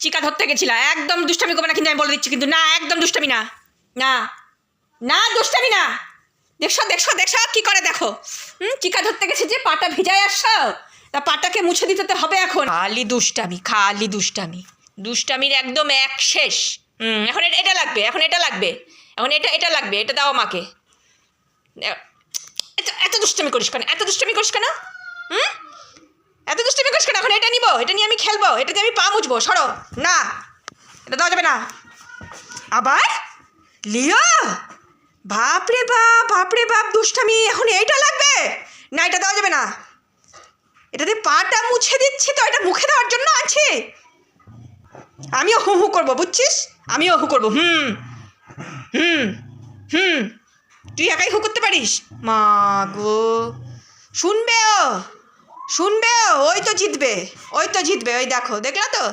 চিকা ধরতে গেছিলা, একদম দুষ্টামি করবে না কিন্তু আমি বলে দিচ্ছি, কিন্তু না, একদম দুষ্টামি না, না না দুষ্টামি না। দেখছো দেখছো দেখছো কি করে দেখো, চিকা ধরতে গেছে যে পাটা ভিজায় আসছো, তা পাটাকে মুছে দিতে তো হবে এখন। খালি দুষ্টামি, খালি দুষ্টামি, দুষ্টামির একদম এক শেষ। এখন এটা লাগবে, এখন এটা লাগবে, এখন এটা লাগবে, এটা দাও আমাকে। এত দুষ্টামি করিস কেন, এত দুষ্টামি করিস কেন, এত দুষ্টামি করিস কেন? এখন এটা নিব, এটা নিয়ে আমি খেলবো, এটা দিয়ে আমি পা মুছবো, সরো না, এটা দেওয়া যাবে না। আবার লিও, বাপরে বাপ, বাপরে বাপ, দুষ্টামি, এখন এইটা লাগবে না, এটা দেওয়া যাবে না। এটা দিয়ে পাটা মুছে দিচ্ছি তো, এটা মুখে দেওয়ার জন্য আছে। আমিও হু হু করবো, বুঝছিস, আমিও হু করবো। তুই একাই হু করতে পারিস? মা গো, শুনবে ও, শুনবে ও, ওই তো জিতবে, ওই তো জিতবে, ওই দেখো, দেখলা তো।